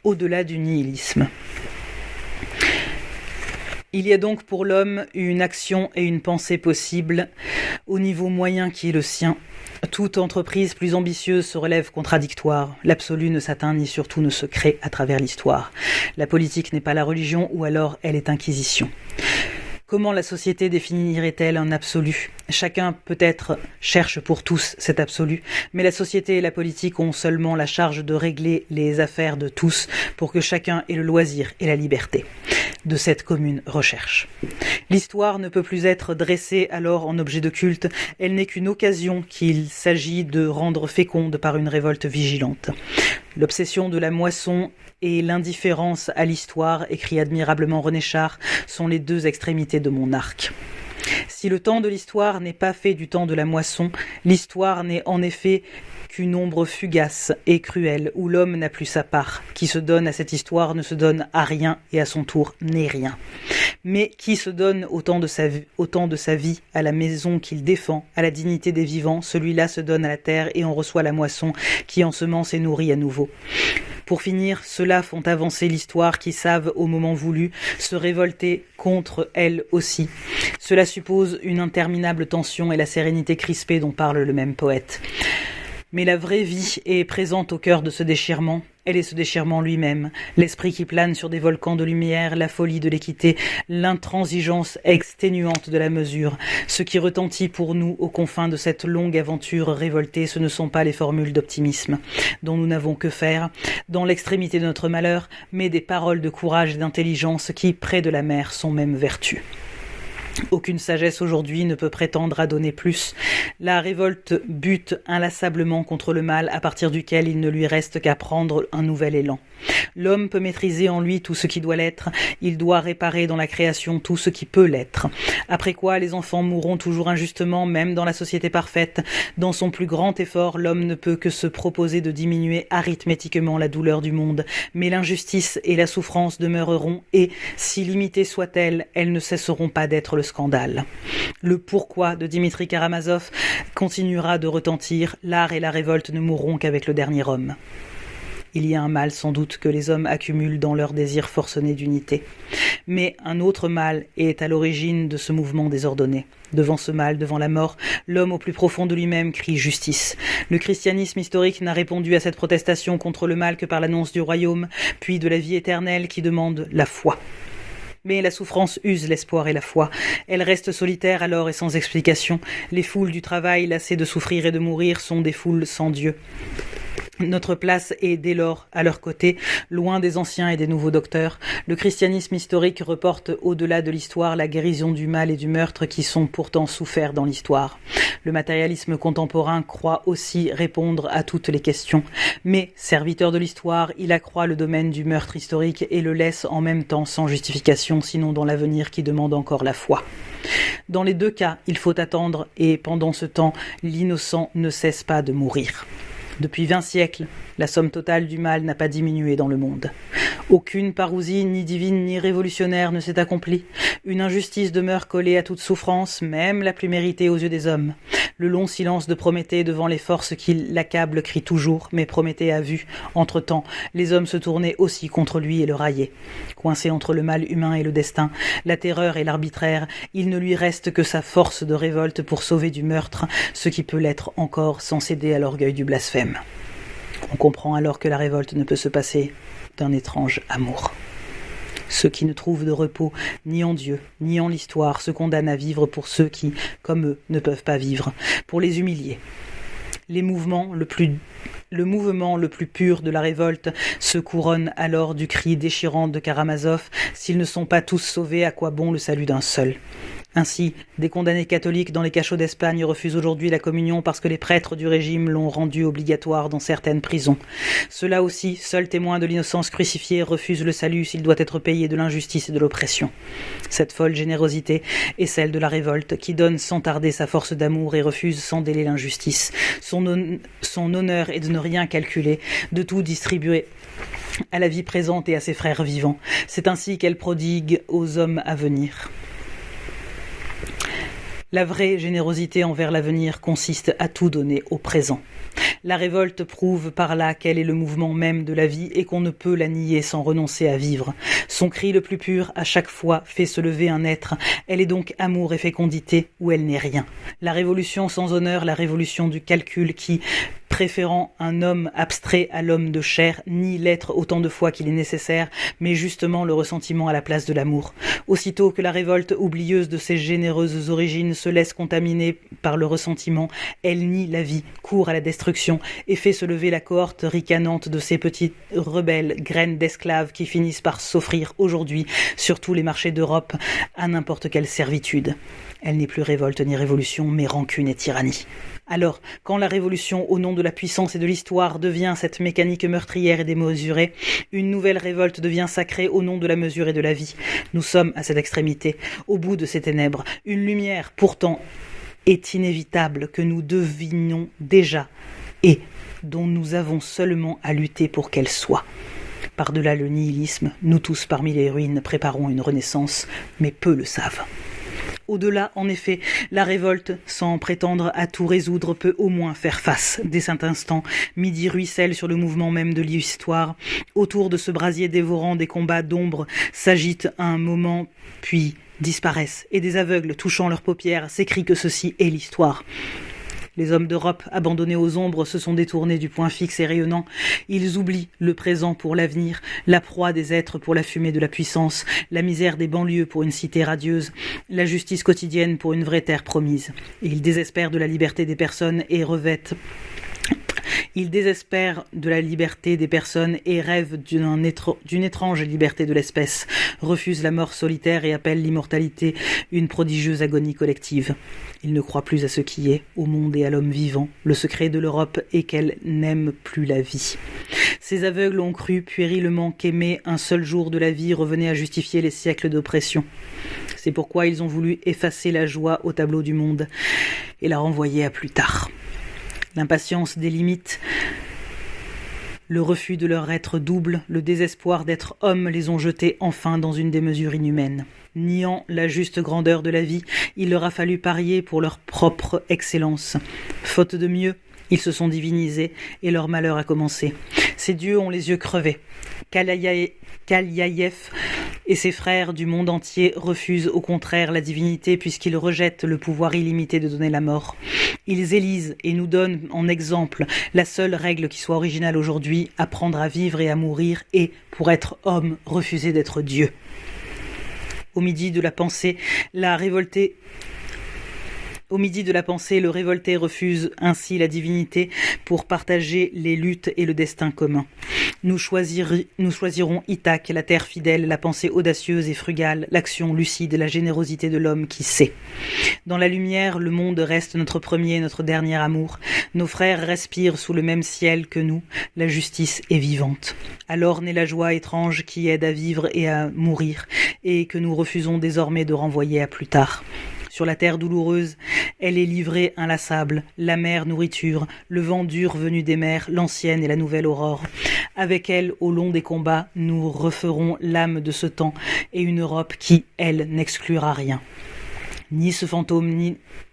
au-delà du nihilisme. Il y a donc pour l'homme une action et une pensée possibles au niveau moyen qui est le sien. Toute entreprise plus ambitieuse se relève contradictoire. L'absolu ne s'atteint ni surtout ne se crée à travers l'histoire. La politique n'est pas la religion ou alors elle est inquisition. Comment la société définirait-elle un absolu ? Chacun peut-être cherche pour tous cet absolu, mais la société et la politique ont seulement la charge de régler les affaires de tous pour que chacun ait le loisir et la liberté de cette commune recherche. L'histoire ne peut plus être dressée alors en objet de culte, elle n'est qu'une occasion qu'il s'agit de rendre féconde par une révolte vigilante. L'obsession de la moisson et l'indifférence à l'histoire, écrit admirablement René Char, sont les deux extrémités de mon arc. Si le temps de l'histoire n'est pas fait du temps de la moisson, l'histoire n'est en effet qu'une ombre fugace et cruelle où l'homme n'a plus sa part. Qui se donne à cette histoire ne se donne à rien et à son tour n'est rien. Mais qui se donne autant de sa vie à la maison qu'il défend, à la dignité des vivants, celui-là se donne à la terre et on reçoit la moisson qui ensemence et nourrit à nouveau. Pour finir, ceux-là font avancer l'histoire qui savent, au moment voulu, se révolter contre elle aussi. Cela suppose une interminable tension et la sérénité crispée dont parle le même poète. Mais la vraie vie est présente au cœur de ce déchirement. Elle est ce déchirement lui-même, l'esprit qui plane sur des volcans de lumière, la folie de l'équité, l'intransigeance exténuante de la mesure. Ce qui retentit pour nous aux confins de cette longue aventure révoltée, ce ne sont pas les formules d'optimisme dont nous n'avons que faire dans l'extrémité de notre malheur, mais des paroles de courage et d'intelligence qui, près de la mer, sont même vertus. Aucune sagesse aujourd'hui ne peut prétendre à donner plus. La révolte bute inlassablement contre le mal à partir duquel il ne lui reste qu'à prendre un nouvel élan. L'homme peut maîtriser en lui tout ce qui doit l'être, il doit réparer dans la création tout ce qui peut l'être. Après quoi, les enfants mourront toujours injustement, même dans la société parfaite. Dans son plus grand effort, l'homme ne peut que se proposer de diminuer arithmétiquement la douleur du monde. Mais l'injustice et la souffrance demeureront et, si limitées soient-elles, elles ne cesseront pas d'être le scandale. Le pourquoi de Dimitri Karamazov continuera de retentir, l'art et la révolte ne mourront qu'avec le dernier homme. Il y a un mal sans doute que les hommes accumulent dans leur désir forcené d'unité. Mais un autre mal est à l'origine de ce mouvement désordonné. Devant ce mal, devant la mort, l'homme au plus profond de lui-même crie justice. Le christianisme historique n'a répondu à cette protestation contre le mal que par l'annonce du royaume, puis de la vie éternelle qui demande la foi. Mais la souffrance use l'espoir et la foi. Elle reste solitaire alors et sans explication. Les foules du travail, lassées de souffrir et de mourir, sont des foules sans Dieu. Notre place est dès lors à leur côté, loin des anciens et des nouveaux docteurs. Le christianisme historique reporte au-delà de l'histoire la guérison du mal et du meurtre qui sont pourtant soufferts dans l'histoire. Le matérialisme contemporain croit aussi répondre à toutes les questions. Mais, serviteur de l'histoire, il accroît le domaine du meurtre historique et le laisse en même temps sans justification, sinon dans l'avenir qui demande encore la foi. Dans les deux cas, il faut attendre et pendant ce temps, l'innocent ne cesse pas de mourir. Depuis 20 siècles, la somme totale du mal n'a pas diminué dans le monde. Aucune parousie, ni divine ni révolutionnaire, ne s'est accomplie. Une injustice demeure collée à toute souffrance, même la plus méritée aux yeux des hommes. Le long silence de Prométhée devant les forces qui l'accablent crie toujours, mais Prométhée a vu. Entre-temps, les hommes se tournaient aussi contre lui et le raillaient. Coincé entre le mal humain et le destin, la terreur et l'arbitraire, il ne lui reste que sa force de révolte pour sauver du meurtre, ce qui peut l'être encore sans céder à l'orgueil du blasphème. On comprend alors que la révolte ne peut se passer d'un étrange amour. Ceux qui ne trouvent de repos ni en Dieu, ni en l'histoire se condamnent à vivre pour ceux qui, comme eux, ne peuvent pas vivre, pour les humilier. Le mouvement le plus pur de la révolte se couronne alors du cri déchirant de Karamazov « S'ils ne sont pas tous sauvés, à quoi bon le salut d'un seul ?» Ainsi, des condamnés catholiques dans les cachots d'Espagne refusent aujourd'hui la communion parce que les prêtres du régime l'ont rendue obligatoire dans certaines prisons. Ceux-là aussi, seuls témoins de l'innocence crucifiée, refusent le salut s'il doit être payé de l'injustice et de l'oppression. Cette folle générosité est celle de la révolte, qui donne sans tarder sa force d'amour et refuse sans délai l'injustice. Son honneur est de ne rien calculer, de tout distribuer à la vie présente et à ses frères vivants. C'est ainsi qu'elle prodigue aux hommes à venir. La vraie générosité envers l'avenir consiste à tout donner au présent. La révolte prouve par là qu'elle est le mouvement même de la vie et qu'on ne peut la nier sans renoncer à vivre. Son cri le plus pur, à chaque fois, fait se lever un être. Elle est donc amour et fécondité, ou elle n'est rien. La révolution sans honneur, la révolution du calcul qui, préférant un homme abstrait à l'homme de chair, nie l'être autant de fois qu'il est nécessaire, mais justement le ressentiment à la place de l'amour. Aussitôt que la révolte, oublieuse de ses généreuses origines, se laisse contaminer par le ressentiment, elle nie la vie, court à la destruction et fait se lever la cohorte ricanante de ces petites rebelles, graines d'esclaves qui finissent par s'offrir aujourd'hui sur tous les marchés d'Europe à n'importe quelle servitude. Elle n'est plus révolte ni révolution, mais rancune et tyrannie. Alors, quand la révolution, au nom de la puissance et de l'histoire, devient cette mécanique meurtrière et démesurée, une nouvelle révolte devient sacrée au nom de la mesure et de la vie. Nous sommes à cette extrémité, au bout de ces ténèbres. Une lumière, pourtant, est inévitable, que nous devinons déjà, et dont nous avons seulement à lutter pour qu'elle soit. Par-delà le nihilisme, nous tous parmi les ruines préparons une renaissance, mais peu le savent. Au-delà, en effet, la révolte, sans prétendre à tout résoudre, peut au moins faire face. Dès cet instant, midi ruisselle sur le mouvement même de l'histoire. Autour de ce brasier dévorant, des combats d'ombre s'agitent un moment, puis disparaissent, et des aveugles touchant leurs paupières s'écrient que ceci est l'histoire. Les hommes d'Europe, abandonnés aux ombres, se sont détournés du point fixe et rayonnant. Ils oublient le présent pour l'avenir, la proie des êtres pour la fumée de la puissance, la misère des banlieues pour une cité radieuse, la justice quotidienne pour une vraie terre promise. Ils désespèrent de la liberté des personnes et revêtent... Ils désespèrent de la liberté des personnes et rêvent d'une étrange liberté de l'espèce, refusent la mort solitaire et appellent l'immortalité une prodigieuse agonie collective. Ils ne croient plus à ce qui est, au monde et à l'homme vivant. Le secret de l'Europe est qu'elle n'aime plus la vie. Ces aveugles ont cru puérilement qu'aimer un seul jour de la vie revenait à justifier les siècles d'oppression. C'est pourquoi ils ont voulu effacer la joie au tableau du monde et la renvoyer à plus tard. L'impatience des limites, le refus de leur être double, le désespoir d'être hommes les ont jetés enfin dans une démesure inhumaine. Niant la juste grandeur de la vie, il leur a fallu parier pour leur propre excellence. Faute de mieux, ils se sont divinisés et leur malheur a commencé. Ces dieux ont les yeux crevés. Kaliaïev et ses frères du monde entier refusent au contraire la divinité puisqu'ils rejettent le pouvoir illimité de donner la mort. Ils élisent et nous donnent en exemple la seule règle qui soit originale aujourd'hui, apprendre à vivre et à mourir et, pour être homme, refuser d'être Dieu. Au midi de la pensée, le révolté refuse ainsi la divinité pour partager les luttes et le destin commun. Nous choisirons Ithaque, la terre fidèle, la pensée audacieuse et frugale, l'action lucide, la générosité de l'homme qui sait. Dans la lumière, le monde reste notre premier et notre dernier amour. Nos frères respirent sous le même ciel que nous. La justice est vivante. Alors naît la joie étrange qui aide à vivre et à mourir, et que nous refusons désormais de renvoyer à plus tard. Sur la terre douloureuse, elle est livrée inlassable, l'amère nourriture, le vent dur venu des mers, l'ancienne et la nouvelle aurore. Avec elle, au long des combats, nous referons l'âme de ce temps et une Europe qui, elle, n'exclura rien. Ni ce fantôme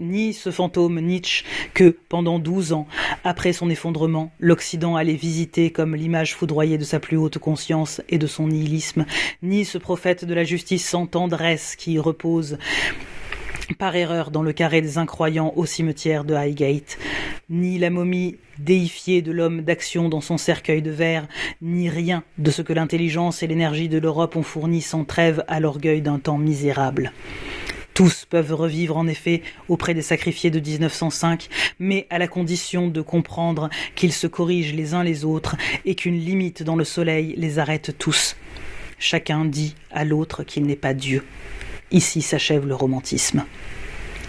Nietzsche que, pendant 12 ans, après son effondrement, l'Occident allait visiter comme l'image foudroyée de sa plus haute conscience et de son nihilisme, ni ce prophète de la justice sans tendresse qui repose par erreur dans le carré des incroyants au cimetière de Highgate, ni la momie déifiée de l'homme d'action dans son cercueil de verre, ni rien de ce que l'intelligence et l'énergie de l'Europe ont fourni sans trêve à l'orgueil d'un temps misérable. Tous peuvent revivre en effet auprès des sacrifiés de 1905, mais à la condition de comprendre qu'ils se corrigent les uns les autres et qu'une limite dans le soleil les arrête tous. Chacun dit à l'autre qu'il n'est pas Dieu. Ici s'achève le romantisme.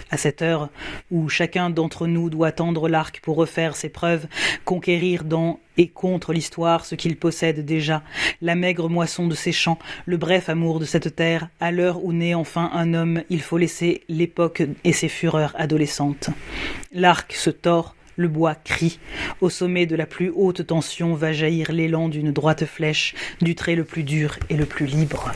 À cette heure où chacun d'entre nous doit tendre l'arc pour refaire ses preuves, conquérir dans et contre l'histoire ce qu'il possède déjà, la maigre moisson de ses champs, le bref amour de cette terre, à l'heure où naît enfin un homme, il faut laisser l'époque et ses fureurs adolescentes. L'arc se tord, le bois crie. Au sommet de la plus haute tension va jaillir l'élan d'une droite flèche, du trait le plus dur et le plus libre.